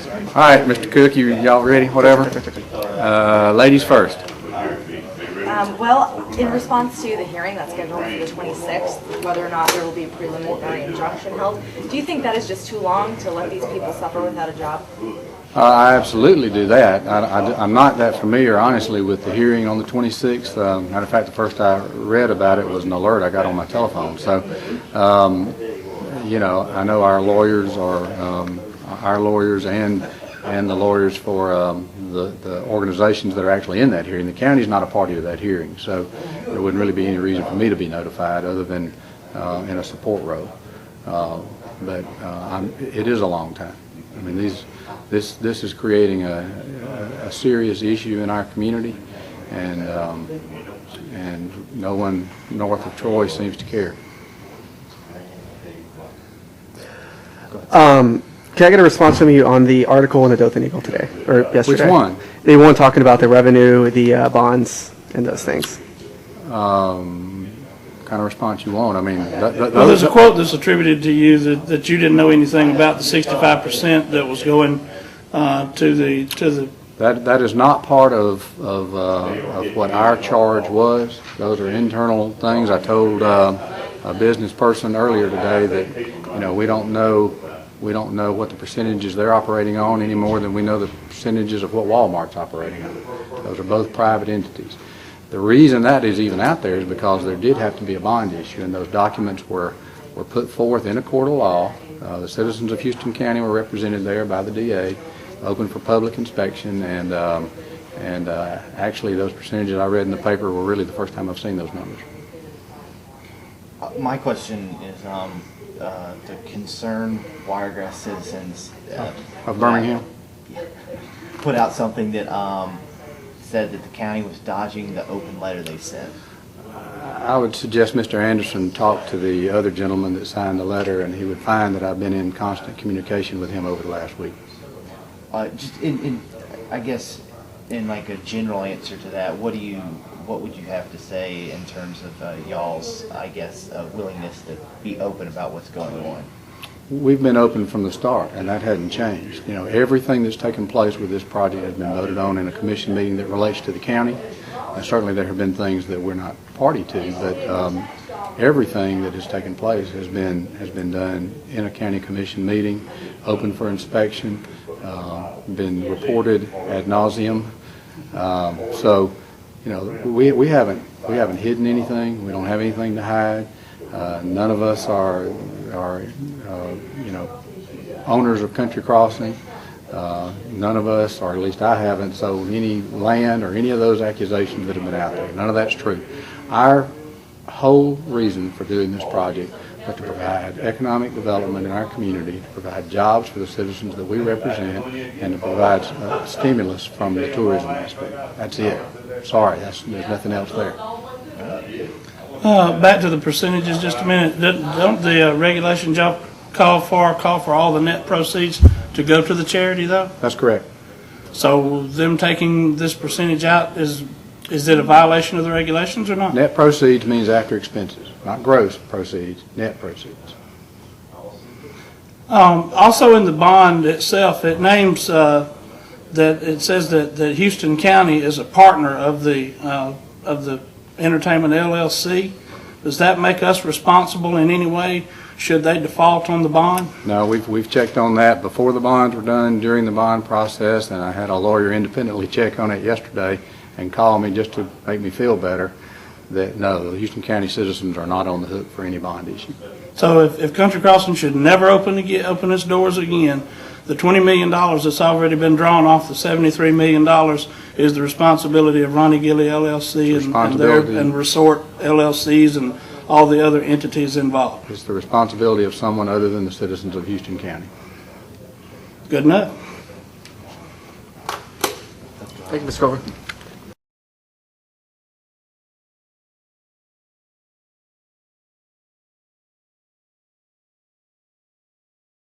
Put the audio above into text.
All right, Mr. Cook, y'all ready? Whatever. Ladies first. Well, in response to the hearing that's scheduled for the 26th, whether or not there will be a preliminary injunction held, do you think that is just too long to let these people suffer without a job? I absolutely do that. I'm not that familiar, honestly, with the hearing on the 26th. Matter of fact, the first I read about it was an alert I got on my telephone. So, you know, I know our lawyers and the lawyers for the organizations that are actually in that hearing. The county's not a party to that hearing, so there wouldn't really be any reason for me to be notified other than in a support role. But it is a long time. I mean, this is creating a serious issue in our community, and no one north of Troy seems to care. Can I get a response from you on the article in the Dothan Eagle today, or yesterday? Which one? The one talking about the revenue, the bonds, and those things. Kind of response you want? I mean, well, there's a quote that's attributed to you that you didn't know anything about the 65% that was going to the. That is not part of what our charge was. Those are internal things. I told a business person earlier today that, you know, we don't know what the percentages they're operating on any more than we know the percentages of what Walmart's operating on. Those are both private entities. The reason that is even out there is because there did have to be a bond issue, and those documents were put forth in a court of law. The citizens of Houston County were represented there by the DA, open for public inspection, and actually those percentages I read in the paper were really the first time I've seen those numbers. My question is the concerned Wiregrass citizens Of Birmingham? put out something that said that the county was dodging the open letter they sent. I would suggest Mr. Anderson talk to the other gentleman that signed the letter, and he would find that I've been in constant communication with him over the last week. Just I guess, in like a general answer to that, what would you have to say in terms of y'all's, I guess, willingness to be open about what's going on? We've been open from the start, and that hadn't changed. You know, everything that's taken place with this project has been voted on in a commission meeting that relates to the county. And certainly there have been things that we're not party to, but everything that has taken place has been done in a county commission meeting, open for inspection, been reported ad nauseum. So, you know, we haven't hidden anything. We don't have anything to hide. None of us are you know, owners of Country Crossing. None of us, or at least I haven't, sold any land or any of those accusations that have been out there. None of that's true. Our whole reason for doing this project was to provide economic development in our community, to provide jobs for the citizens that we represent, and to provide stimulus from the tourism aspect. That's it. Sorry, there's nothing else there. Back to the percentages just a minute. Don't the regulations y'all call for all the net proceeds to go to the charity, though? That's correct. So them taking this percentage out, is it a violation of the regulations or not? Net proceeds means after expenses, not gross proceeds, net proceeds. Also in the bond itself, it names that it says that Houston County is a partner of the Entertainment LLC. Does that make us responsible in any way should they default on the bond? No, we've checked on that before the bonds were done, during the bond process, and I had a lawyer independently check on it yesterday and call me just to make me feel better that no, the Houston County citizens are not on the hook for any bond issue. So if Country Crossing should never open its doors again, the $20 million that's already been drawn off the $73 million is the responsibility of Ronnie Gilly LLC and Resort LLCs and all the other entities involved. It's the responsibility of someone other than the citizens of Houston County. Good enough. Thank you, Mr. Culver.